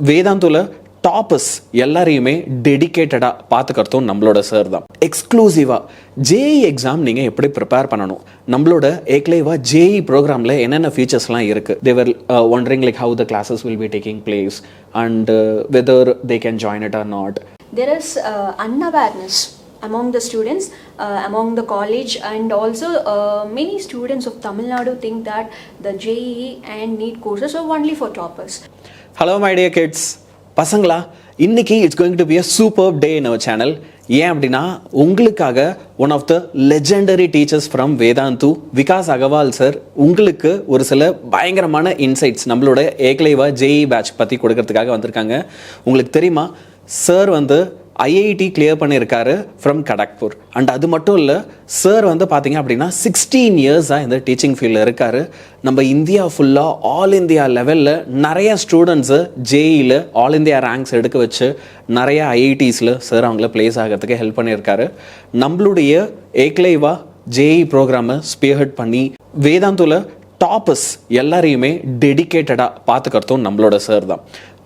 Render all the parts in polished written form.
வேதாந்துல toppers எல்லாரையுமே டெடிக்கேட்டடாக பார்த்துக்கிறதும் நம்மளோட sir தான். எக்ஸ்க்ளூசிவாக ஜேஇ எக்ஸாம் நீங்கள் எப்படி ப்ரிப்பேர் பண்ணணும், நம்மளோட ஏக்லேவா ஜேஇ ப்ரோக்ராமில் என்னென்ன ஃபீச்சர்ஸ்லாம் இருக்குது, they were wondering like how the classes will be taking place and whether they can join it or not. There is unawareness among the students, among the college, and also many students of Tamil Nadu think that the JEE and NEET courses are only for toppers. Hello my dear kids. பசங்களா, இன்னைக்கு it's going to be a super day in our channel. ஏன் அப்படின்னா உங்களுக்காக one of the legendary teachers from Vedantu, Vikas Agarwal sir, உங்களுக்கு ஒரு சில பயங்கரமான insights நம்மளோட ஏக்லேவா ஜேஇ பேட்ச் பற்றி கொடுக்கறதுக்காக வந்திருக்காங்க. உங்களுக்கு தெரியுமா, சார் வந்து ஐஐடி கிளியர் பண்ணியிருக்காரு ஃப்ரம் கடக்பூர். அண்ட் அது மட்டும் இல்லை, சார் வந்து பார்த்தீங்க அப்படின்னா 16 இயர்ஸாக இந்த டீச்சிங் ஃபீல்டில் இருக்கார். நம்ம இந்தியா ஃபுல்லாக ஆல் இந்தியா லெவலில் நிறைய ஸ்டூடெண்ட்ஸு ஜேஇயில் ஆல் இந்தியா ரேங்க்ஸ் எடுக்க வச்சு நிறைய ஐஐடிஸில் சார் அவங்கள பிளேஸ் ஆகிறதுக்கு ஹெல்ப் பண்ணியிருக்காரு. நம்மளுடைய ஏக்லேவா ஜேஇ ப்ரோக்ராமை ஸ்பியர்ஹெட் பண்ணி வேதாந்துல டாப்பர்ஸ் எல்லாரையுமே டெடிக்கேட்டடாக பார்த்துக்கிறதும் நம்மளோட சார் தான்.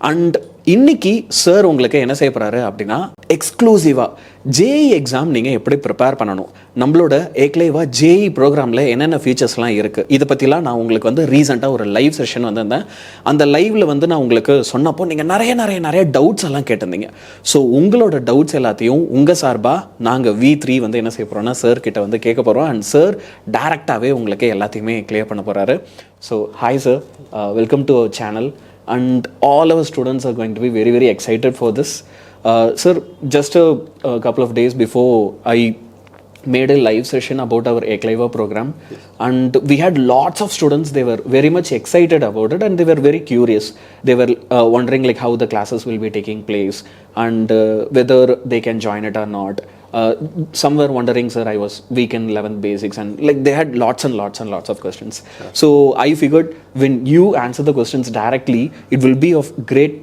அண்ட் இன்னைக்கு சார் உங்களுக்கு என்ன செய்ய போறாரு அப்படின்னா, எக்ஸ்க்ளூசிவாக ஜேஇ எக்ஸாம் நீங்கள் எப்படி ப்ரிப்பேர் பண்ணணும், நம்மளோட ஏக்லேவா ஜேஇ ப்ரோக்ராமில் என்னென்ன ஃபீச்சர்ஸ்லாம் இருக்குது, இதை பற்றிலாம் நான் உங்களுக்கு வந்து ரீசெண்டாக ஒரு லைவ் செஷன் வந்திருந்தேன். அந்த லைவில் வந்து நான் உங்களுக்கு சொன்னப்போ நீங்கள் நிறைய டவுட்ஸ் எல்லாம் கேட்டிருந்தீங்க. ஸோ உங்களோட டவுட்ஸ் எல்லாத்தையும் உங்கள் சார்பாக நாங்கள் V3 வந்து என்ன செய்ய போகிறோம்னா சார் கிட்ட வந்து கேட்க போகிறோம். அண்ட் சார் டேரெக்டாகவே உங்களுக்கு எல்லாத்தையுமே கிளியர் பண்ண போகிறாரு. So hi sir, welcome to our channel. And all our students are going to be very excited for this. Sir, just a couple of days before, I made a live session about our Eklavya program. Yes. And we had lots of students. They were very much excited about it and they were very curious. They were wondering like how the classes will be taking place and whether they can join it or not. Some were wondering, sir, I was weak in 11th basics, and like they had lots of questions. Sure. So I figured when you answer the questions directly, it will be of great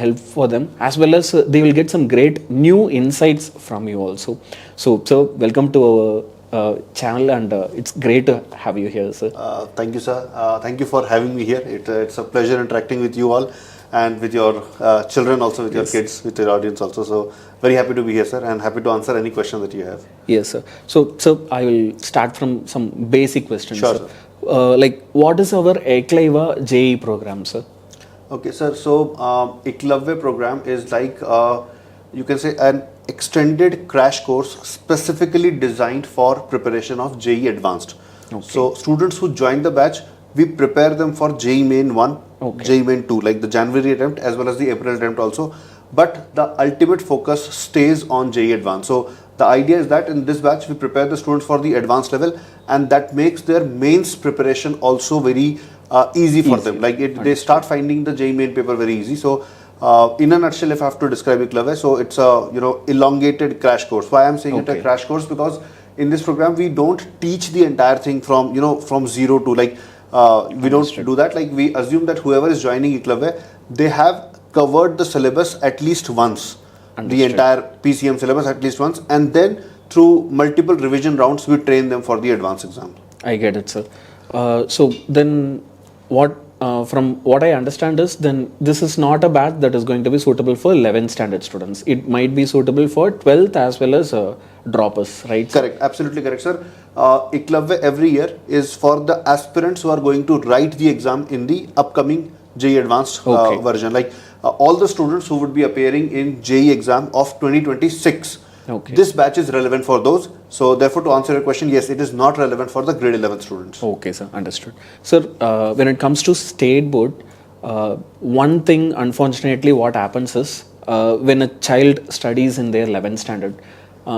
help for them, as well as they will get some great new insights from you also. So welcome to our channel, and it's great to have you here, sir. Thank you, sir. Thank you for having me here. It's a pleasure interacting with you all and with your children also, with your kids, with your audience also. So very happy to be here, sir, and happy to answer any questions that you have. Yes, sir. So I will start from some basic questions. Sure, sir. Like what is our Eklavya JEE program, sir? Okay, sir. So Eklavya program is like you can say an extended crash course specifically designed for preparation of JEE Advanced. Okay. So students who join the batch, we prepare them for JEE Main 1, okay, JEE Main 2, like the January attempt as well as the April attempt also. But the ultimate focus stays on JEE Advanced. So the idea is that in this batch we prepare the students for the advanced level, and that makes their mains preparation also very easy for them. Like they start finding the JEE Main paper very easy. So in a nutshell, if I have to describe Eklavya, so it's a elongated crash course. Why I'm saying it a crash course? Because in this program we don't teach the entire thing from zero to like. We don't do that. Like we assume that whoever is joining Eklavya, they have covered the syllabus at least once. Understood. The entire PCM syllabus at least once, and then through multiple revision rounds we train them for the advanced exam. I get it, sir. So then what from what I understand is then this is not a batch that is going to be suitable for 11th standard students. It might be suitable for 12th as well as droppers, right? Correct, absolutely correct, sir. Eklavya every year is for the aspirants who are going to write the exam in the upcoming JEE Advanced version. Like all the students who would be appearing in JEE exam of 2026. Okay. This batch is relevant for those. So therefore, to answer your question, yes, it is not relevant for the grade 11th students. Okay, sir, understood. Sir, when it comes to state board, one thing unfortunately what happens is when a child studies in their 11th standard,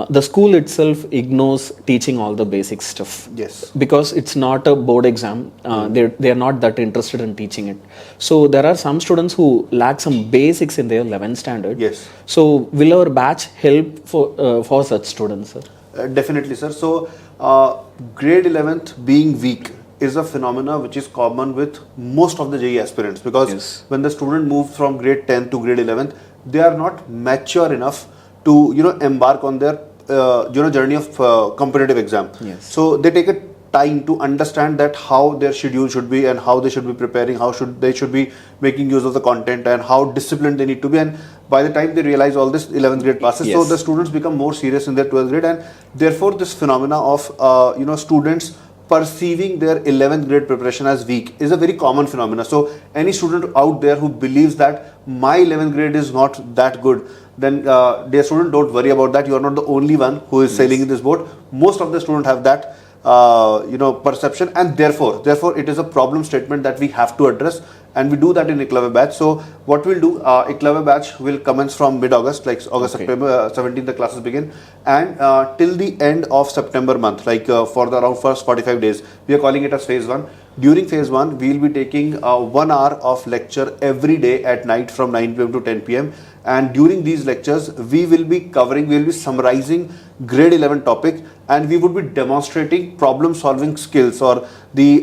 the school itself ignores teaching all the basic stuff. Yes. Because it's not a board exam, they are not that interested in teaching it. So there are some students who lack some basics in their 11th standard. Yes. So will our batch help for such students, sir? Definitely, sir. So grade 11th being weak is a phenomena which is common with most of the JEE aspirants, because when the student moves from grade 10th to grade 11th, they are not mature enough to embark on their journey of competitive exam. Yes. So they take a time to understand that how their schedule should be and how they should be preparing, they should be making use of the content and how disciplined they need to be. And by the time they realize all this, 11th grade passes. Yes. So the students become more serious in their 12th grade, and therefore this phenomena of students perceiving their 11th grade preparation as weak is a very common phenomena. So any student out there who believes that my 11th grade is not that good, then dear student, don't worry about that. You are not the only one who is sailing in this boat. Most of the students have that perception, and therefore it is a problem statement that we have to address, and we do that in Eklavya batch. So what we'll do, Eklavya batch will commence from mid-August, like August, September 17th the classes begin, and till the end of September month, like for the around first 45 days, we are calling it as phase 1. During phase 1, we will be taking 1 hour of lecture every day at night from 9 p.m. to 10 p.m. And during these lectures, we will be summarizing grade 11 topic, and we would be demonstrating problem solving skills, or the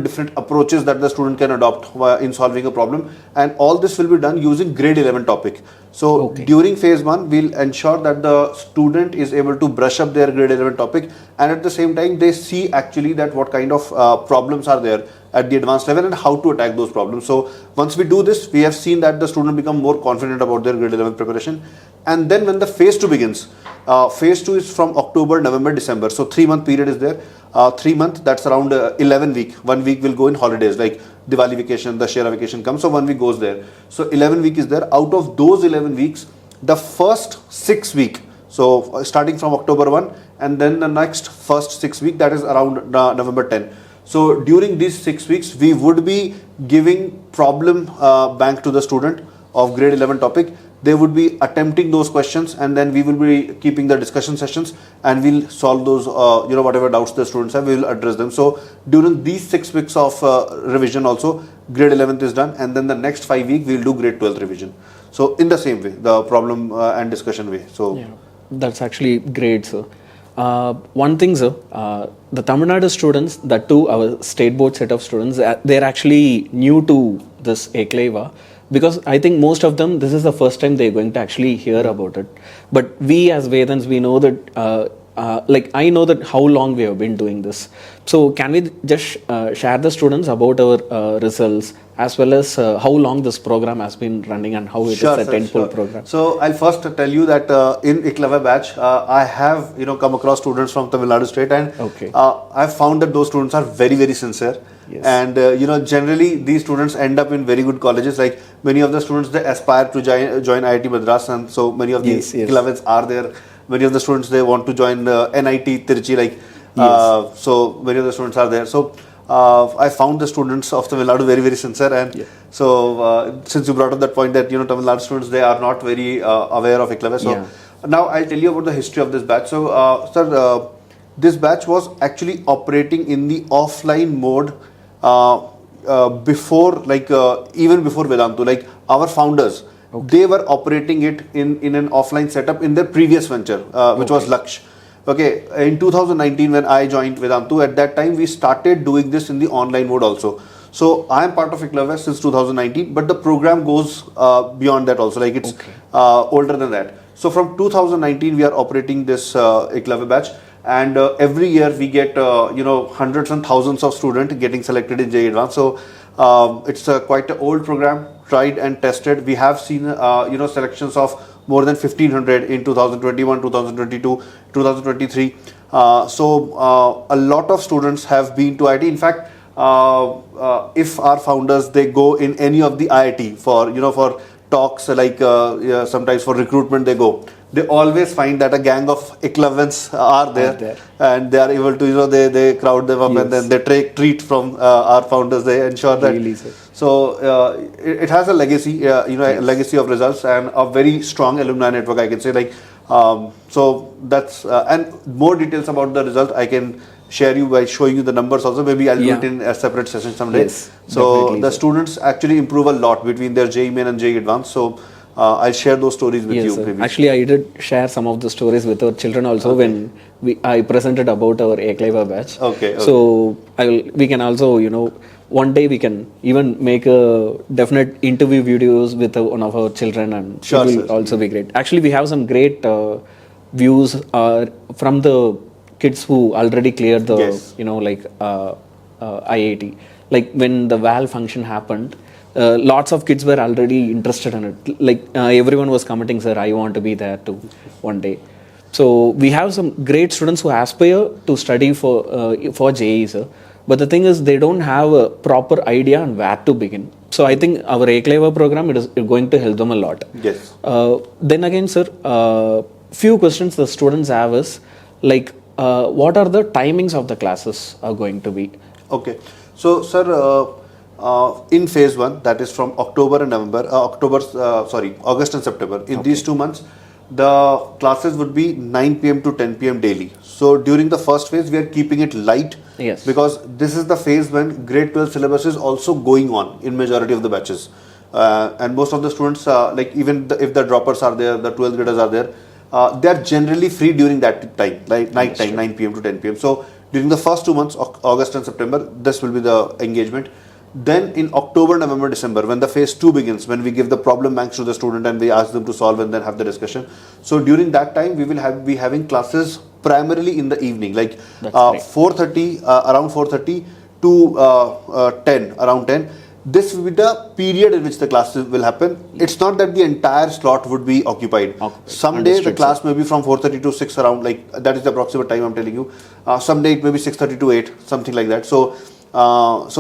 different approaches that the student can adopt in solving a problem, and all this will be done using grade 11 topic. So during phase 1, we'll ensure that the student is able to brush up their grade 11 topic, and at the same time they see actually that what kind of problems are there at the advanced level and how to attack those problems. So once we do this, we have seen that the student become more confident about their grade 11 preparation. And then when the phase 2 begins, phase 2 is from October, November, December. So 3-month period is there. 3 months, that's around 11 week. 1 week will go in holidays, like Diwali vacation, the Shera vacation comes. So 1 week goes there. So 11 week is there. Out of those 11 weeks, the first 6 week, so starting from October 1, and then the next first 6 week, that is around November 10. So during these 6 weeks, we would be giving problem bank to the student of grade 11 topic. They would be attempting those questions, and then we will be keeping the discussion sessions, and we'll solve those whatever doubts the students have, we will address them. So during these 6 weeks of revision also, grade 11th is done, and then the next 5 weeks we'll do grade 12th revision. So in the same way, the problem and discussion way. So that's actually great, sir. One thing, sir, the Tamil Nadu students, that too our state board set of students, they're actually new to this Eklavya, because I think most of them, this is the first time they're going to actually hear about it. But we as Vedans, we know that, I know that how long we have been doing this. So can we just share the students about our results, as well as how long this program has been running and how it is a 10-full program? So I'll first tell you that in Eklavya batch, I have come across students from Tamil Nadu state, and I've found that those students are very, very sincere. Yes. And generally these students end up in very good colleges. Like many of the students, they aspire to join IIT Madras, and so many of the Eklavyans are there. Many of the students, they want to join NIT Tiruchi, so many of the students are there. So I found the students of Tamil Nadu very, very sincere, and so since you brought up that point that Tamil Nadu students, they are not very aware of Eklavya. So now I'll tell you about the history of this batch. So sir, this batch was actually operating in the offline mode before, even before Vedantu. Like our founders, they were operating it in an offline setup in their previous venture, which was Laksh. Okay, in 2019 when I joined Vedantu, at that time we started doing this in the online mode also. So I am part of Eklavya since 2019, but the program goes beyond that also, like it's older than that. So from 2019 we are operating this Eklavya batch, and every year we get hundreds and thousands of students getting selected in JEE Advanced. So it's quite an old program, tried and tested. We have seen selections of more than 1500 in 2021, 2022, 2023. So a lot of students have been to IIT. In fact, if our founders, they go in any of the IIT for talks, like sometimes for recruitment they go, they always find that a gang of Eklavyans are there, and they are able to they crowd them up, and then they take treat from our founders. They ensure that. Really, so it has a legacy, a legacy of results and a very strong alumni network, I can say. Like so that's and more details about the result I can share you by showing you the numbers also. Maybe I'll do it in a separate session someday. Yes, so the students actually improve a lot between their JEE Main and JEE Advanced. So I'll share those stories with you. Maybe. Actually, I did share some of the stories with our children also when I presented about our Eklavya batch. Okay. So we can also, one day we can even make a definite interview videos with one of our children, and it will also be great. Actually, we have some great views from the kids who already cleared the, Yes. IIT. Like when the VAL function happened, lots of kids were already interested in it. Like everyone was commenting, sir, I want to be there too one day. So we have some great students who aspire to study for JEE, sir. But the thing is, they don't have a proper idea on where to begin. So I think our Eklavya program is going to help them a lot. Yes. Then again, sir, few questions the students have is like, what are the timings of the classes are going to be? Okay. So, sir, in phase 1, that is from October and November, August and September, in these 2 months, the classes would be 9 p.m. to 10 p.m. daily. So, during the first phase, we are keeping it light. Yes. Because this is the phase when grade 12 syllabus is also going on in majority of the batches. And most of the students, if the droppers are there, the 12th graders are there, they are generally free during that time, like night time, 9 p.m. to 10 p.m. So, during the first 2 months, August and September, this will be the engagement. Then in October, November, December, when the phase 2 begins, when we give the problem banks to the student and we ask them to solve and then have the discussion. So during that time, we will be having classes primarily in the evening, like 4:30, around 4:30 to 10, around 10. This will be the period in which the classes will happen. It's not that the entire slot would be occupied. Someday the class may be from 4:30 to 6, around, like that is the approximate time I'm telling you. Someday it may be 6:30 to 8, something like that. So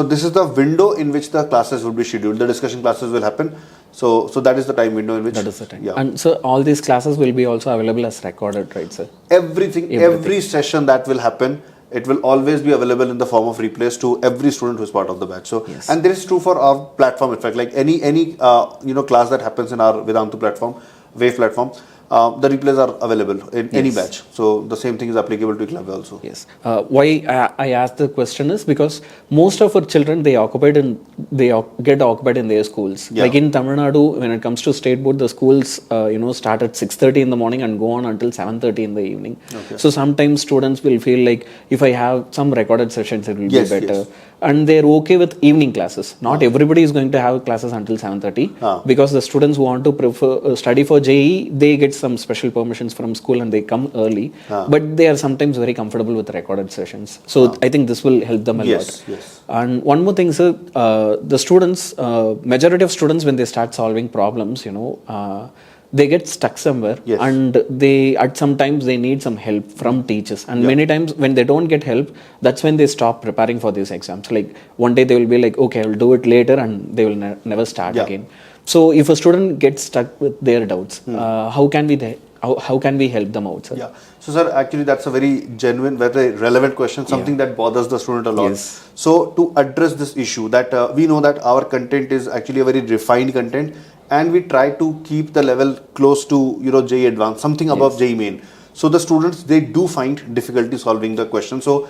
this is the window in which the classes will be scheduled. The discussion classes will happen. So that is the time window in which. That is the time. Yeah. And so all these classes will be also available as recorded, right, sir? Everything. Every session that will happen, it will always be available in the form of replays to every student who is part of the batch. So, yes. And this is true for our platform. In fact, like any class that happens in our Vedantu platform, Wave platform, the replays are available in any batch. So the same thing is applicable to Eklavya also. Yes. Why I asked the question is because most of our children they get occupied in their schools. Yeah. Like in Tamil Nadu, when it comes to state board, the schools start at 6:30 in the morning and go on until 7:30 in the evening. Okay. So sometimes students will feel like if I have some recorded sessions, it will be better. Yes. And they're okay with evening classes. Not everybody is going to have classes until 7:30 because the students who want to study for JEE, they get some special permissions from school and they come early. But they are sometimes very comfortable with recorded sessions. So I think this will help them a lot. Yes. And one more thing, sir, the students, majority of students when they start solving problems, they get stuck somewhere and at some times they need some help from teachers, and many times when they don't get help, that's when they stop preparing for these exams. Like one day they will be like, okay, I will do it later, and they will never start again. So if a student gets stuck with their doubts, how can we help them out, sir? Yeah. So sir, actually that's a very genuine, very relevant question, something that bothers the student a lot. Yes. So to address this issue, that we know that our content is actually a very refined content, and we try to keep the level close to JEE Advanced, something above JEE Main. So the students, they do find difficulty solving the question. So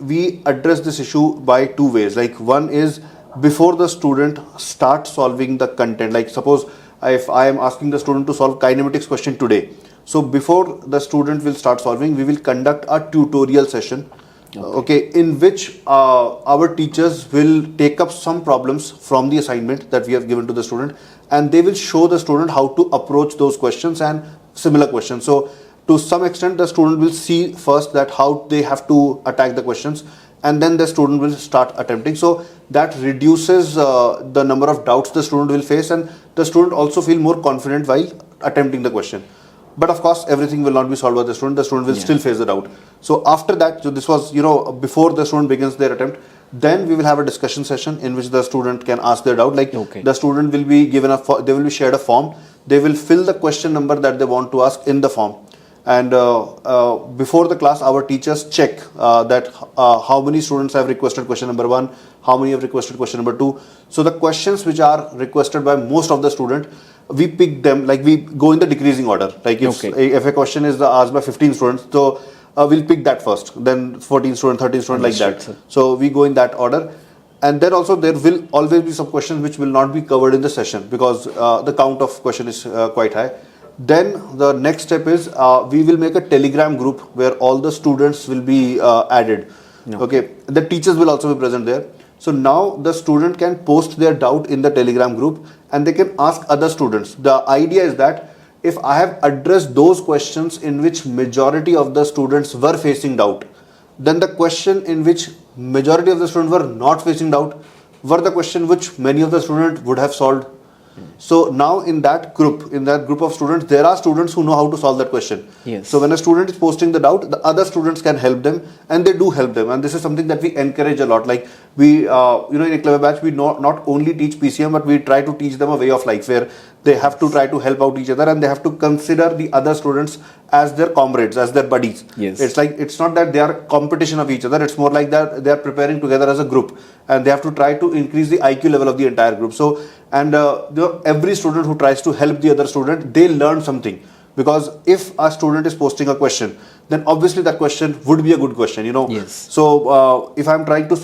we address this issue by 2 ways. Like one is before the student starts solving the content. Like suppose if I am asking the student to solve kinematics question today, so before the student will start solving, we will conduct a tutorial session. Okay, in which our teachers will take up some problems from the assignment that we have given to the student, and they will show the student how to approach those questions and similar questions. So to some extent the student will see first that how they have to attack the questions, and then the student will start attempting. So that reduces the number of doubts the student will face, and the student also feel more confident while attempting the question. But of course, everything will not be solved by the student. The student will still face the doubt. So after that, so this was, before the student begins their attempt, then we will have a discussion session in which the student can ask their doubt. Like the student will be given they will be shared a form. They will fill the question number that they want to ask in the form. And before the class, our teachers check that how many students have requested question number 1, how many have requested question number 2. So the questions which are requested by most of the student, we pick them, like we go in the decreasing order. Like if a question is asked by 15 students, so we'll pick that first, then 14 students, 13 students, like that. Sir. So we go in that order. And then also there will always be some questions which will not be covered in the session because the count of question is quite high. Then the next step is we will make a Telegram group where all the students will be added. Okay, the teachers will also be present there. So now the student can post their doubt in the Telegram group and they can ask other students. The idea is that if I have addressed those questions in which majority of the students were facing doubt, then the question in which majority of the students were not facing doubt were the question which many of the students would have solved. So now in that group of students, there are students who know how to solve that question. Yes. So when a student is posting the doubt, the other students can help them, and they do help them. And this is something that we encourage a lot. Like we, in Eklavya batch, we not only teach PCM, but we try to teach them a way of life where they have to try to help out each other, and they have to consider the other students as their comrades, as their buddies. Yes. It's like, it's not that they are competition of each other. It's more like that they are preparing together as a group, and they have to try to increase the IQ level of the entire group. So, and every student who tries to help the other student, they learn something. Because if a student is posting a question, then obviously that question would be a good question, Yes. So if I'm trying to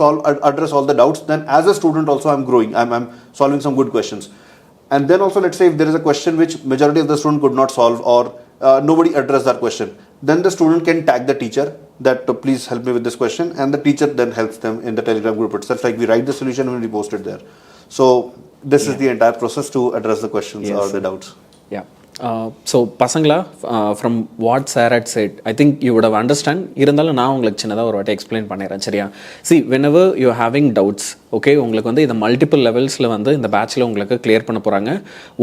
address all the doubts, then as a student also I'm growing. I'm solving some good questions. And then also, let's say if there is a question which majority of the student could not solve, or nobody addressed that question, then the student can tag the teacher that please help me with this question, and the teacher then helps them in the Telegram group itself. Like we write the solution and we post it there. So this is the entire process to address the questions or the doubts. Yeah. So Pasangla, from what Sarah had said, I think you would have understand. இருந்தாலும் நான் உங்களுக்கு சின்னதாக ஒரு வாட்டி explain பண்ணிடுறேன் சரியா. See, whenever you're having doubts, okay, உங்களுக்கு வந்து இந்த மல்டிபிள் லெவல்ஸில் வந்து இந்த பேட்சில் உங்களுக்கு கிளியர் பண்ண போகிறாங்க.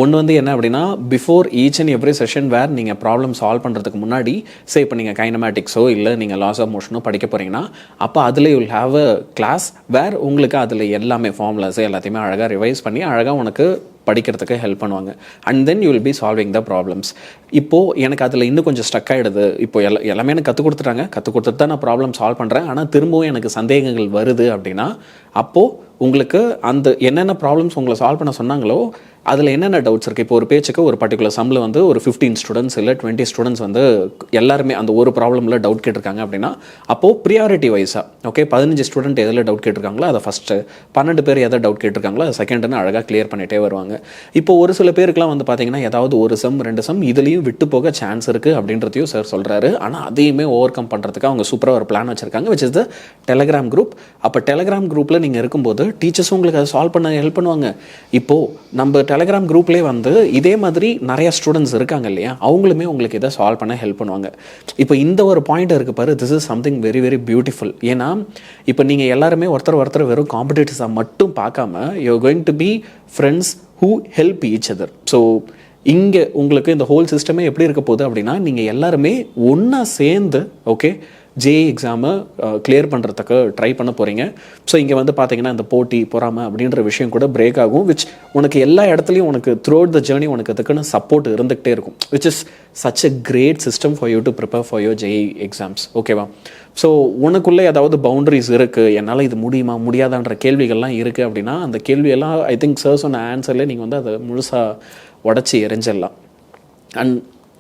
ஒன்று வந்து என்ன அப்படின்னா, before each and every session where நீங்கள் ப்ராப்ளம் சால்வ் பண்ணுறதுக்கு முன்னாடி, சே இப்போ நீங்கள் கைனமேட்டிக்ஸோ இல்லை நீங்கள் லாஸ் ஆஃப் மோஷனோ படிக்க போகிறீங்கன்னா, அப்போ அதில் யூல் ஹாவ் அ கிளாஸ் வேர் உங்களுக்கு அதில் எல்லாமே ஃபார்முலாஸ் எல்லாத்தையுமே அழகாக ரிவைஸ் பண்ணி அழகாக உனக்கு படிக்கிறதுக்கு ஹெல்ப் பண்ணுவாங்க. And then you will be solving the problems. இப்போது எனக்கு அதில் இன்னும் கொஞ்சம் ஸ்டக் ஆகிடுது. இப்போ எல்லாமே எனக்கு கற்றுக் கொடுத்துட்டு தான் நான் ப்ராப்ளம் சால்வ் பண்ணுறேன். ஆனால் திரும்பவும் எனக்கு சந்தேகங்கள் வருது அப்படின்னா, அப்போது உங்களுக்கு அந்த என்னென்ன ப்ராப்ளம்ஸ் உங்களை சால்வ் பண்ண சொன்னாங்களோ அதில் என்னென்ன டவுட்ஸ் இருக்குது. இப்போ ஒரு பேச்சுக்கு ஒரு பர்டிகுலர் சம்மில் வந்து ஒரு 15 ஸ்டூடெண்ட்ஸ் இல்லை 20 ஸ்டூடெண்ட்ஸ் வந்து எல்லாருமே அந்த ஒரு ப்ராப்ளமில் டவுட் கேட்டிருக்காங்க அப்படின்னா, அப்போது ப்ரியாரிட்டி வைஸாக ஓகே 15 ஸ்டூடெண்ட் எதில் டவுட் கேட்டிருக்காங்களோ அதை ஃபஸ்ட்டு, 12 பேர் எதை டவுட் கேட்டிருக்காங்களோ அதை செகண்டுன்னு அழகாக கிளியர் பண்ணிகிட்டே வருவாங்க. இப்போ ஒரு சில பேருக்குலாம் வந்து பார்த்தீங்கன்னா ஏதாவது ஒரு சம் 2 சம் இதுலேயும் விட்டு போக சான்ஸ் இருக்குது அப்படின்றதையும் சார் சொல்கிறாரு. ஆனால் அதையுமே ஓவர் கம் பண்ணுறதுக்கு அவங்க சூப்பராக ஒரு பிளான் வச்சுருக்காங்க, which is the Telegram group. அப்போ டெலகிராம் குரூப்பில் நீங்கள் இருக்கும்போது டீச்சர்ஸும் உங்களுக்கு அதை சால்வ் பண்ண ஹெல்ப் பண்ணுவாங்க. இப்போது நம்ம டெலகிராம் குரூப்லேயே வந்து இதே மாதிரி நிறைய ஸ்டூடெண்ட்ஸ் இருக்காங்க இல்லையா, அவங்களுமே உங்களுக்கு இதை சால்வ் பண்ண ஹெல்ப் பண்ணுவாங்க. இப்போ இந்த ஒரு பாயிண்ட் இருக்கு பாரு, this is something very very beautiful. ஏன்னா இப்போ நீங்கள் எல்லாருமே ஒருத்தர் வெறும் காம்படிட்டர்ஸாக மட்டும் பார்க்காம you are going to be friends who help each other. So இங்கே உங்களுக்கு இந்த ஹோல் சிஸ்டமே எப்படி இருக்க போகுது அப்படின்னா, நீங்கள் எல்லாருமே ஒன்றா சேர்ந்து ஓகே JEE எக்ஸாமை கிளியர் பண்ணுறதுக்கு ட்ரை பண்ண போகிறீங்க. ஸோ இங்கே வந்து பார்த்தீங்கன்னா இந்த போட்டி பொறாமை அப்படின்ற விஷயம் கூட பிரேக் ஆகும், விச் உனக்கு எல்லா இடத்துலையும் உனக்கு த்ரூ அவுட் த ஜேர்னி உனக்கு அதுக்குன்னு சப்போர்ட் இருந்துகிட்டே இருக்கும், which is such a great system for you to prepare for your JEE exams. ஓகேவா? ஸோ உனக்குள்ளே ஏதாவது பவுண்டரிஸ் இருக்குது, என்னால் இது முடியுமா முடியாதான்ற கேள்விகள்லாம் இருக்குது அப்படின்னா, அந்த கேள்வியெல்லாம் ஐ திங்க் சார் சொன்ன ஆன்சர்லேயே நீங்கள் வந்து அதை முழுசாக உடச்சி எரிஞ்சிடலாம். And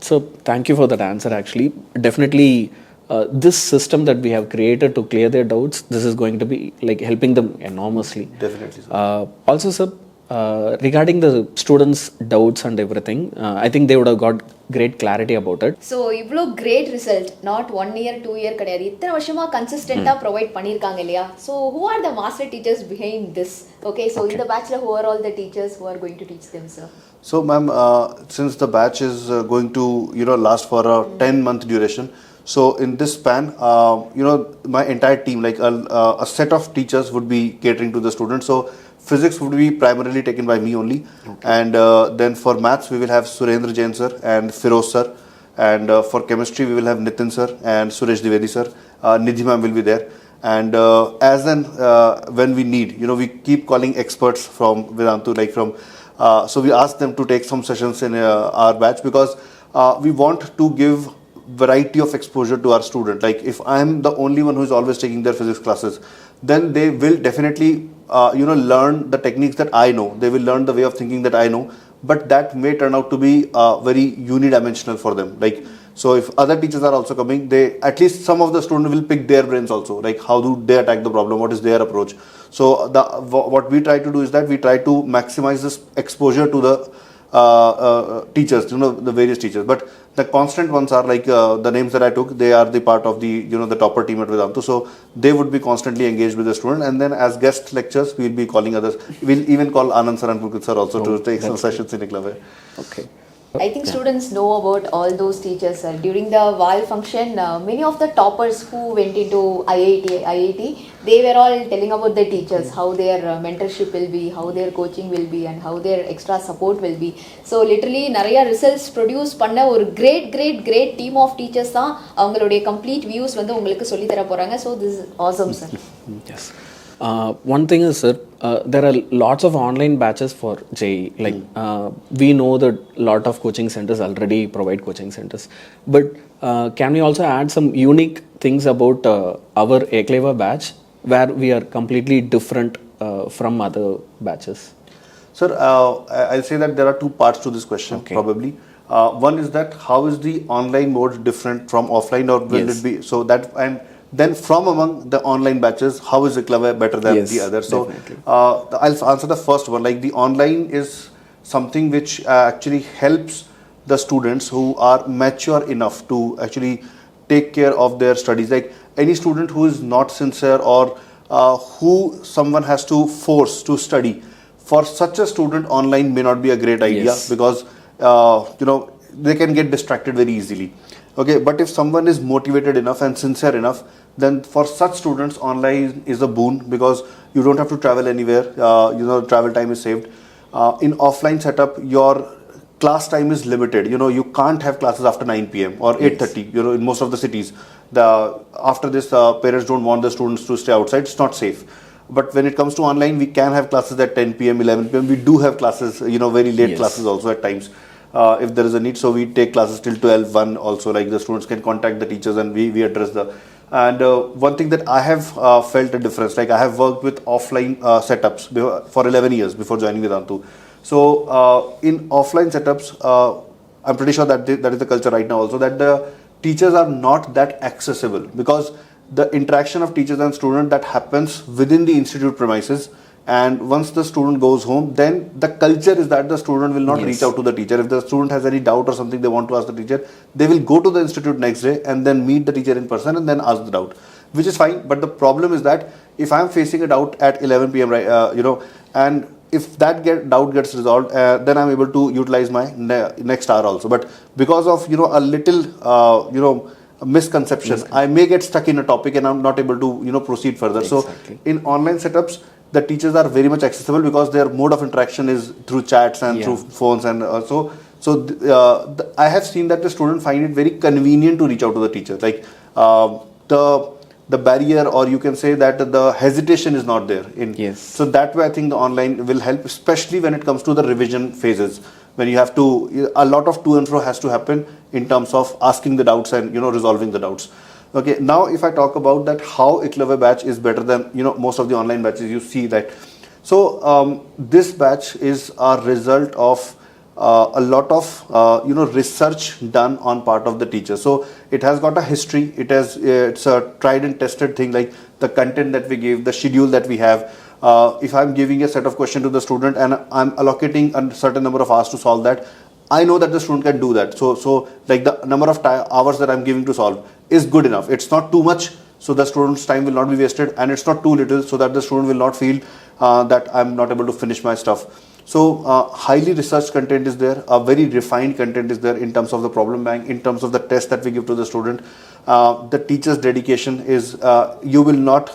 so thank you for that answer. Actually definitely this system that we have created to clear their doubts, this is going to be like helping them enormously. Definitely, sir. Also, sir, regarding the students' doubts and everything, I think they would have got great clarity about it. So இவ்வளோ great result not 1 year 2 year கிடையாது, இத்தனை வருஷமா கன்சிஸ்டண்டாக provide பண்ணியிருக்காங்க இல்லையா. So who are the master teachers behind this? Okay, so இந்த பேட்ச்ல who are all the teachers who are going to teach them, sir? So ma'am, since the batch is going to last for a 10-month duration, so in this span, my entire team, like a set of teachers would be catering to the students. So physics would be primarily taken by me only, and then for maths we will have Surendra Jain sir and Firoz sir, and for chemistry we will have Nitin sir and Suresh Dwivedi sir. Nidhi ma'am will be there, and as and when we need, we keep calling experts from Vedantu, like from so we ask them to take some sessions in our batch, because we want to give variety of exposure to our student. Like if I am the only one who is always taking their physics classes, then they will definitely learn the techniques that I know, they will learn the way of thinking that I know, but that may turn out to be very unidimensional for them. Like, so if other teachers are also coming, they at least some of the students will pick their brains also, like how do they attack the problem, what is their approach. So what we try to do is that we try to maximize this exposure to the teachers, the various teachers. But the constant ones are like the names that I took, they are the part of the the topper team at Vedantu, so they would be constantly engaged with the student. And then as guest lectures we will be calling others. We'll even call Anand sir and Pulkit sir also to take some sessions in Eklavya. Okay. I think students know about all those teachers, sir. During the WAL function, many of the toppers who went into IIT, they were all telling about the teachers, how their mentorship will be, how their coaching will be, and how their extra support will be. So literally, நிறைய results produce பண்ண ஒரு great team of teachers தான் அவங்களுடைய complete views வந்து உங்களுக்கு சொல்லி தர போறாங்க. So this is awesome, sir. Yes. One thing is, sir, there are lots of online batches for JEE. Like we know that lot of coaching centers already provide coaching centers, but can we also add some unique things about our Eklavya batch where we are completely different from other batches? Sir, I'll say that there are two parts to this question, Okay. probably. One is that how is the online mode different from offline, or will Yes. it be so that, and then from among the online batches, how is Eklavya better than Yes, the other? So definitely. I'll answer the first one. Like the online is something which actually helps the students who are mature enough to actually take care of their studies. Like any student who is not sincere, or who someone has to force to study, for such a student online may not be a great idea. Yes. Because they can get distracted very easily. Okay, but if someone is motivated enough and sincere enough, then for such students online is a boon, because you don't have to travel anywhere. Travel time is saved. In offline setup, your class time is limited. You can't have classes after 9 p.m. or 8:30. In most of the cities, after this, parents don't want the students to stay outside. It's not safe. But when it comes to online, we can have classes at 10 p.m., 11 p.m. We do have classes, very late Yes. classes also at times, if there is a need. So we take classes till 12, 1 also. Like the students can contact the teachers, and we address the. And one thing that I have felt a difference. Like I have worked with offline setups for 11 years before joining Vedantu. So in offline setups, I'm pretty sure that that is the culture right now also, that the teachers are not that accessible, because the interaction of teachers and student that happens within the institute premises, and once the student goes home, then the culture is that the student will not Yes. reach out to the teacher. If the student has any doubt or something they want to ask the teacher, they will go to the institute next day and then meet the teacher in person and then ask the doubt, which is fine. But the problem is that if I'm facing a doubt at 11 p.m., right, and if that doubt gets resolved, then I'm able to utilize my next hour also. But because of a little misconception, I may get stuck in a topic and I'm not able to proceed further. Exactly. So in online setups, the teachers are very much accessible, because their mode of interaction is through chats and Yeah. through phones, and I have seen that the student find it very convenient to reach out to the teacher. Like the barrier, or you can say that the hesitation is not there. Yes. So that way I think the online will help, especially when it comes to the revision phases, when you have to, a lot of to and fro has to happen in terms of asking the doubts and resolving the doubts. Okay, now if I talk about that, how Eklavya batch is better than most of the online batches, you see that. So this batch is a result of a lot of research done on part of the teacher. So it has got a history. It's a tried and tested thing, like the content that we give, the schedule that we have. If I'm giving a set of questions to the student and I'm allocating a certain number of hours to solve that, I know that the student can do that. So like the number of hours that I'm giving to solve is good enough. It's not too much, so the student's time will not be wasted, and it's not too little, so that the student will not feel that I'm not able to finish my stuff. So highly researched content is there, a very refined content is there in terms of the problem bank, in terms of the test that we give to the student. The teacher's dedication is, you will not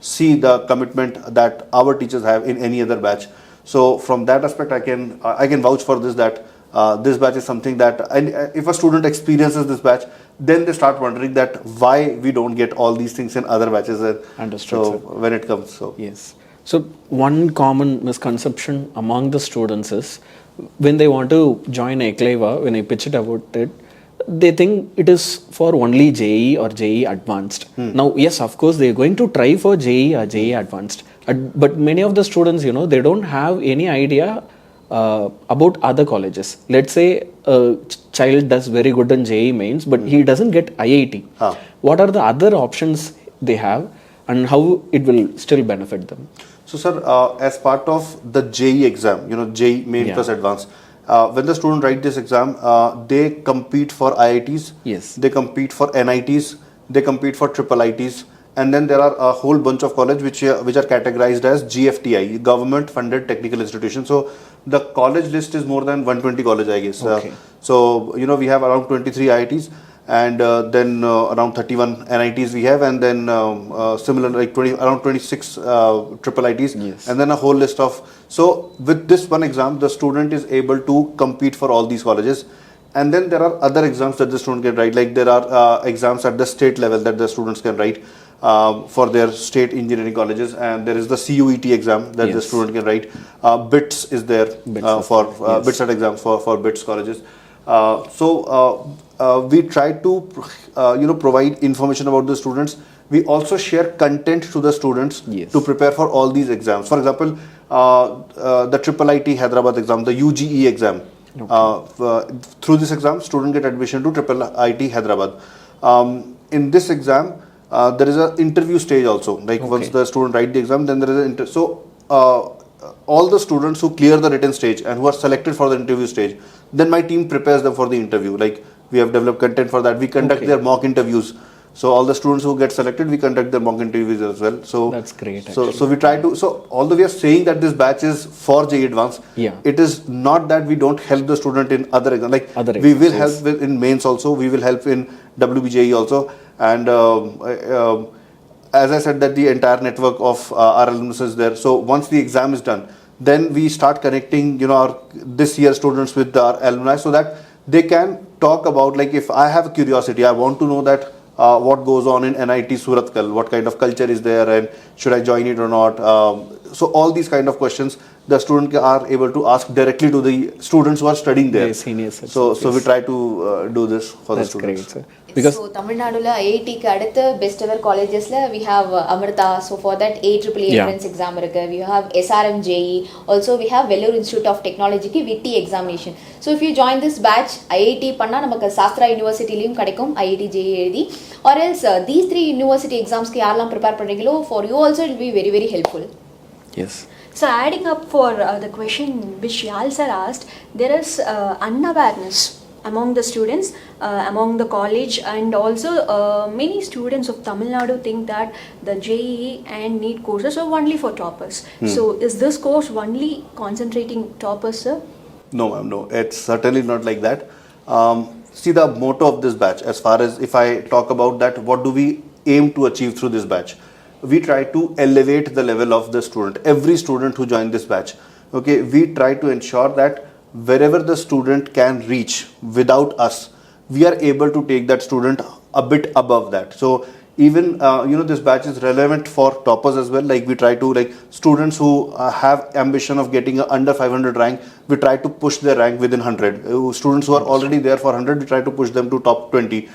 see the commitment that our teachers have in any other batch. So from that aspect, I can vouch for this, that this batch is something that, and if a student experiences this batch, then they start wondering that why we don't get all these things in other batches. Understood, So sir. when it comes, so Yes. So one common misconception among the students is, when they want to join Eklavya, when I pitch it about it, they think it is for only JEE or JEE Advanced. Now, yes, of course, they are going to try for JEE or JEE Advanced. But many of the students, they don't have any idea about other colleges. Let's say a child does very good in JEE mains, but he doesn't get IIT. What are the other options they have, and how it will still benefit them? So, sir, as part of the JEE exam, JEE Main Yeah. plus Advanced, when the student write this exam, they compete for IITs, Yes. they compete for NITs, they compete for triple ITs, and then there are a whole bunch of college which are categorized as GFTI, government funded technical institution. So the college list is more than 120 college, I guess. Okay. So we have around 23 IITs, and then around 31 NITs we have, and then similar like around 26 triple ITs, Yes. and then a whole list of. So with this one exam, the student is able to compete for all these colleges. And then there are other exams that the student can write, like there are exams at the state level that the students can write for their state engineering colleges, and there is the CUET exam that the Yes. student can write. BITS is there BITS for yes. BITS exams for BITS colleges. We try to provide information about the students. We also share content to the students Yes. to prepare for all these exams. For example, the triple IT Hyderabad exam, the UGE exam. Through this exam, student get admission to triple IT Hyderabad. In this exam, there is an interview stage also. Like once the student write the exam, then there is an all the students who clear the written stage and who are selected for the interview stage, then my team prepares them for the interview. Like we have developed content for that. We conduct their mock interviews. So all the students who get selected, we conduct their mock interviews as well. So that's great. So we try to. So although we are saying that this batch is for JEE Advanced, Yeah. it is not that we don't help the student in other exams. Like Other we will exams, help in mains also. We will help in WBJE also. And as I said, that the entire network of our alumnus is there. So once the exam is done, then we start connecting, our this year students with our alumni, so that they can talk about, like, if I have a curiosity, I want to know that what goes on in NIT Surathkal, what kind of culture is there, and should I join it or not. So all these kind of questions the student are able to ask directly to the students who are studying there. Yes, seniors. So we try to do this for the students. That's great, sir. Because so Tamil Nadu IIT க்கு அடுத்து best ever colleges la we have Amrita, so for that AEEE Yeah. entrance exam irukku, we have SRM JEE, also we have Vellore Institute of Technology க்கு VT examination. So if you join this batch, IIT பண்ணா நமக்கு Sastra university லியும் கிடைக்கும் IIT JEE எழுதி, or else these three university exams க்கு யாரெல்லாம் prepare பண்றீங்களோ, for you also it will be very very helpful. yes. So adding up for the question which Yal sir asked, there is unawareness among the students, among the college, and also many students of Tamil Nadu think that the JEE and NEET courses are only for toppers. So is this course only concentrating toppers, sir? No, ma'am, no. It's certainly not like that. See, the motto of this batch, as far as if I talk about that, what do we aim to achieve through this batch? We try to elevate the level of the student. Every student who joined this batch, okay, we try to ensure that wherever the student can reach without us, we are able to take that student a bit above that. So even this batch is relevant for toppers as well. Like we try to, like, students who have ambition of getting a under 500 rank, we try to push their rank within 100. Students who are already there for 100, we try to push them to top 20.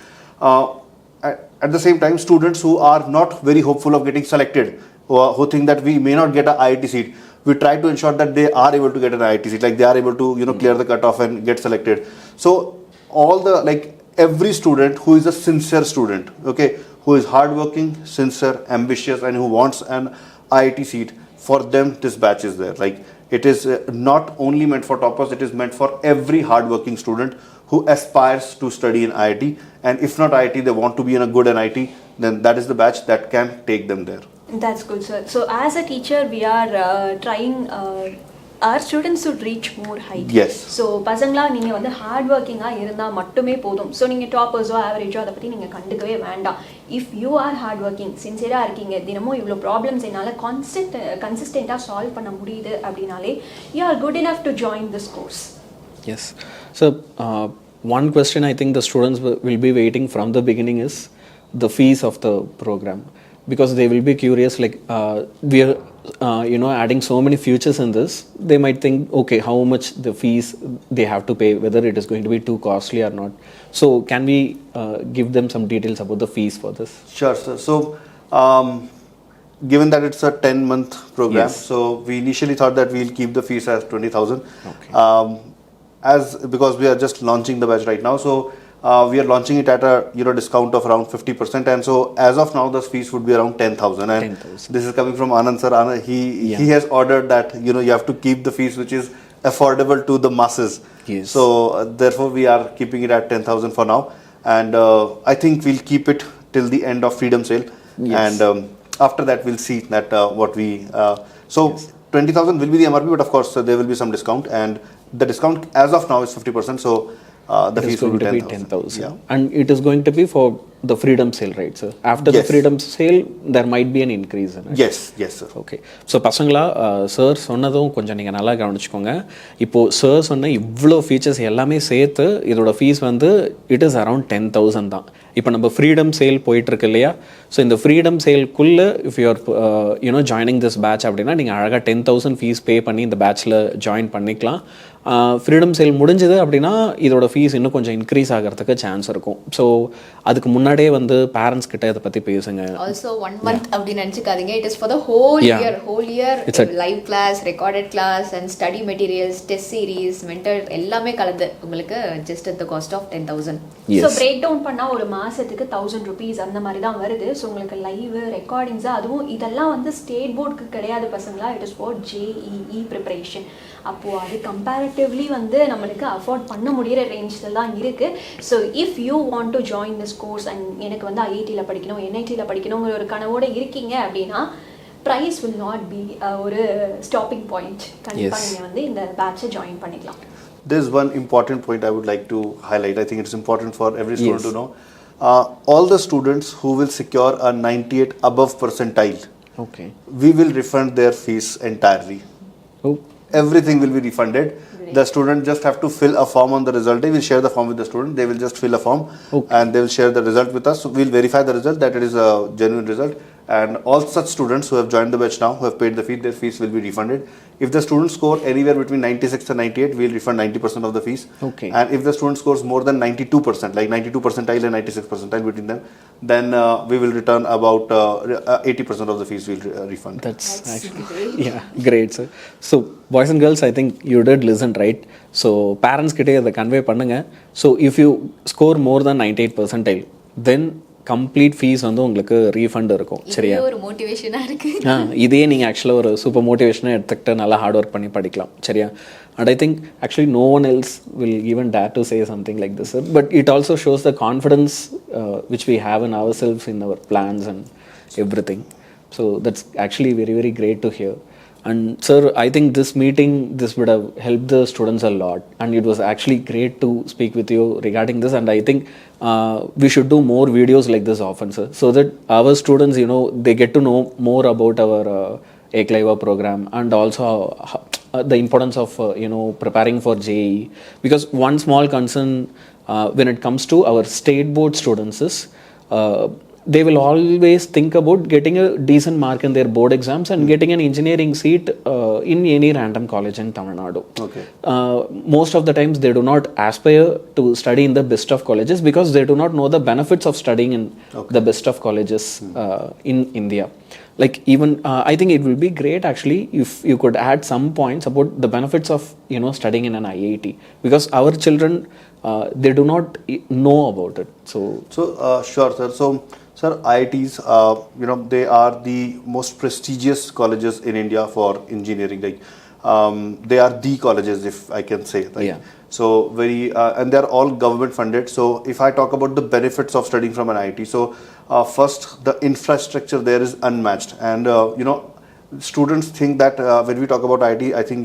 At the same time, students who are not very hopeful of getting selected, who think that we may not get an IIT seat, we try to ensure that they are able to get an IIT seat, like they are able to clear the cutoff and get selected. So every student who is a sincere student, okay, who is hardworking, sincere, ambitious, and who wants an IIT seat, for them this batch is there. Like, it is not only meant for toppers, it is meant for every hardworking student who aspires to study in IIT, and if not IIT, they want to be in a good NIT, then that is the batch that can take them there. That's good, sir. So as a teacher, we are trying our students should reach more height. Yes. So பசங்களா நீங்க வந்து heart ஒர்க்கிங்கா இருந்தா மட்டுமே போதும். So நீங்க டாப்பர்ஸோ ஆவரேஜோ அதை பற்றி நீங்கள் கண்டுக்கவே வேண்டாம். If you are hard working, சின்சியராக இருக்கீங்க, தினமும் இவ்வளோ ப்ராப்ளம்ஸ் என்னால் கன்சிஸ்டண்ட்டாக சால்வ் பண்ண முடியுது அப்படின்னாலே you are good enough to join this course. Yes. So, one question I think the students will be waiting from the beginning is the fees of the program, because they will be curious, like, we are adding so many features in this. They might think, okay, how much the fees they have to pay, whether it is going to be too costly or not. So can we give them some details about the fees for this? Sure, sir. So given that it's a 10-month program, Yes. so we initially thought that we'll keep the fees as 20,000. Okay. Because we are just launching the batch right now, so we are launching it at a discount of around 50%, and so as of now the fees would be around 10,000. And 10,000. this is coming from Anand sir. He Yeah. has ordered that you have to keep the fees which is affordable to the masses. Yes. So therefore we are keeping it at 10,000 for now, and I think we'll keep it till the end of freedom sale. Yes. And after that we'll see that what we so 20,000 will be the MRP, but of course there will be some discount, and the discount as of now is 50%, so the It is fees will going be to be 10,000. 10,000. Yeah. And it is going to be for the freedom sale, right, sir? After the Yes. freedom sale, there might be an increase in it. Yes sir. Okay so பசங்களா sir சொன்னதும் கொஞ்சம் நீங்கள் நல்லா கவனிச்சுக்கோங்க. இப்போது sir சொன்ன இவ்வளோ features எல்லாமே சேர்த்து இதோட ஃபீஸ் வந்து இட் இஸ் அரௌண்ட் 10,000 தான். இப்போ நம்ம ஃப்ரீடம் சேல் போயிட்டுருக்கு இல்லையா? ஸோ இந்த ஃப்ரீடம் சேல்குள்ளே if you are you know joining this batch அப்படின்னா நீங்கள் அழகாக 10,000 ஃபீஸ் பே பண்ணி இந்த பேட்ச்சில் ஜாயின் பண்ணிக்கலாம். ஃப்ரீடம் சேல் முடிஞ்சது அப்படின்னா இதோட ஃபீஸ் இன்னும் கொஞ்சம் இன்க்ரீஸ் ஆகிறதுக்கு சான்ஸ் இருக்கும். ஸோ அதுக்கு முன்னாடியே வந்து பேரண்ட்ஸ் கிட்ட இதை பற்றி பேசுங்க. ஆல்சோ 1 month அப்படின்னு நினச்சிக்காதீங்க. It is for the whole year live class, recorded class and study materials, test series, mentor எல்லாமே கலந்து உங்களுக்கு just at the cost of 10,000. So break down பண்ணால் ஒரு மாதத்துக்கு 1,000 rupees அந்த மாதிரி தான் வருது. ஸோ உங்களுக்கு லைவ் ரெக்கார்டிங்ஸு அதுவும் இதெல்லாம் வந்து ஸ்டேட் போர்டுக்கு கிடையாது பசங்களா. It is for JEE preparation. அப்போது அது கம்பேரிட்டிவ்லி வந்து நம்மளுக்கு அஃபோர்ட் பண்ண முடிகிற ரேஞ்சில் தான் இருக்குது. So if you want to join this course and எனக்கு வந்து IITயில் படிக்கணும், NITயில் படிக்கணுங்கிற ஒரு கனவோடு இருக்கீங்க அப்படின்னா ப்ரைஸ் வில் நாட் பி ஒரு ஸ்டாப்பிங் பாயிண்ட். கண்டிப்பாக நீங்கள் வந்து இந்த பேட்சை ஜாயின் பண்ணிக்கலாம். There's one important point I would like to highlight. I think it's important for every student Yes. to know. All the students who will secure a 98 above percentile, okay. we will refund their fees entirely. Oh Everything will be refunded. The student just have to fill a form on the result day. We'll share the form with the student. They will just fill a form and they will share the result with us. So we'll verify the result that it is a genuine result. And all such students who have joined the batch now, who have paid the fee, their fees will be refunded. If the student score anywhere between 96 and 98, we'll refund 90% of the fees. Okay. And if the student scores more than 92%, like 92 percentile and 96 percentile between them, then we will return about 80% of the fees we'll refund. That's actually great, sir. So boys and girls, I think you did listen, right? So parents கிட்டே அதை convey பண்ணுங்க. So if you score more than 98 percentile, then complete fees வந்து உங்களுக்கு refund இருக்கும். சரியா? ஒரு மோட்டிவேஷனாக இருக்கு. இதே நீங்கள் ஆக்சுவலாக ஒரு சூப்பர் மோட்டிவேஷனாக எடுத்துக்கிட்டு நல்லா ஹார்ட் ஒர்க் பண்ணி படிக்கலாம். சரியா? And I think actually no one else will even dare to say something like this, but it also shows the confidence which we have in our self in our plans and everything. So that's actually very very great to hear. And sir, I think this meeting, this would have helped the students a lot, and it was actually great to speak with you regarding this. And I think we should do more videos like this often, sir, so that our students, you know, they get to know more about our Eklavya program, and also the importance of you know, preparing for JEE. Because one small concern when it comes to our state board students is they will always think about getting a decent mark in their board exams and getting an engineering seat in any random college in Tamil Nadu. Okay. Most of the times they do not aspire to study in the best of colleges because they do not know the benefits of studying in the best of colleges in India. Like even I think it will be great actually if you could add some points about the benefits of, you know, studying in an IIT, because our children they do not know about it. So Sure, sir. So sir, IITs, you know, they are the most prestigious colleges in India for engineering. Like they are the colleges, if I can say. Right? Yeah. So very and they are all government funded. So if I talk about the benefits of studying from an IIT, so first, the infrastructure there is unmatched, and you know, students think that when we talk about IIT, I think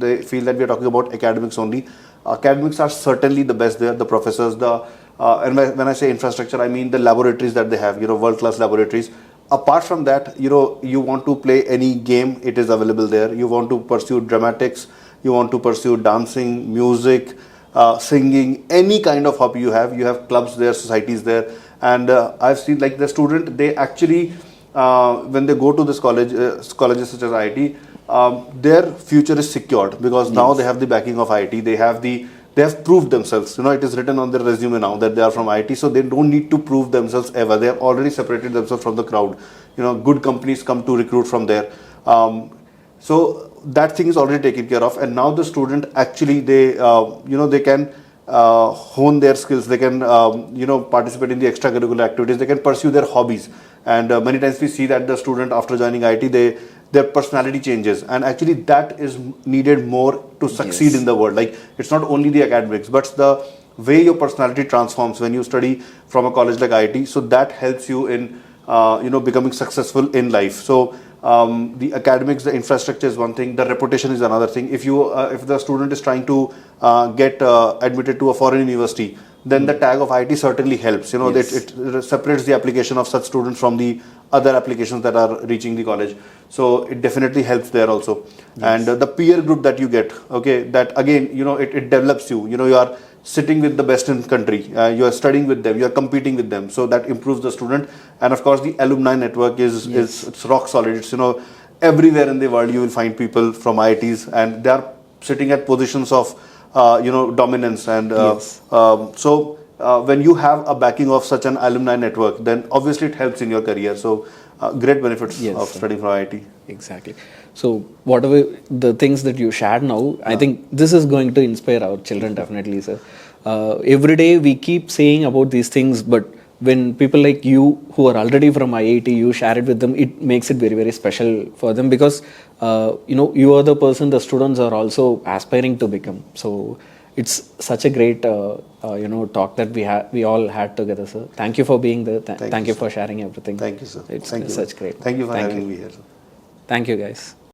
they feel that we are talking about academics only. Academics are certainly the best there. The professors, and when I say infrastructure, I mean the laboratories that they have. You know, world-class laboratories. Apart from that, you know, you want to play any game, it is available there. You want to pursue dramatics, you want to pursue dancing, music, singing, any kind of hobby you have clubs there, societies there. And I've seen, like, the student, they actually when they go to this colleges such as IIT, their future is secured, because now they have the backing of IIT. They have proved themselves. You know, it is written on their resume now that they are from IIT, so they don't need to prove themselves ever. They have already separated themselves from the crowd. You know, good companies come to recruit from there. So that thing is already taken care of, and now the student actually they can hone their skills. They can participate in the extracurricular activities. They can pursue their hobbies, and many times we see that the student, after joining IIT, their personality changes, and actually that is needed more to succeed in the world. Like, it's not only the academics, but the way your personality transforms when you study from a college like IIT. So that helps you in becoming successful in life. So the academics, the infrastructure is one thing, the reputation is another thing. If the student is trying to get admitted to a foreign university, then the tag of IT certainly helps. Yes. It separates the application of such students from the other applications that are reaching the college. So it definitely helps there also. And the peer group that you get, okay, that again, it develops you. You are sitting with the best in country, you are studying with them, you are competing with them, so that improves the student. And of course the alumni network is it's rock solid. It's everywhere in the world you will find people from IITs, and they are sitting at positions of dominance. And when you have a backing of such an alumni network, then obviously it helps in your career. So great benefits of studying from IIT. Exactly. So whatever the things that you shared now, I think this is going to inspire our children definitely, sir. Every day we keep saying about these things, but when people like you who are already from IIT, you share it with them, it makes it very, very special for them, because you are the person the students are also aspiring to become. So it's such a great talk that we all had together, sir. Thank you for being there. Thank you for sharing everything. Thank you, sir. It's Thank you. such great. Thank you for having me here, sir. Thank you, guys.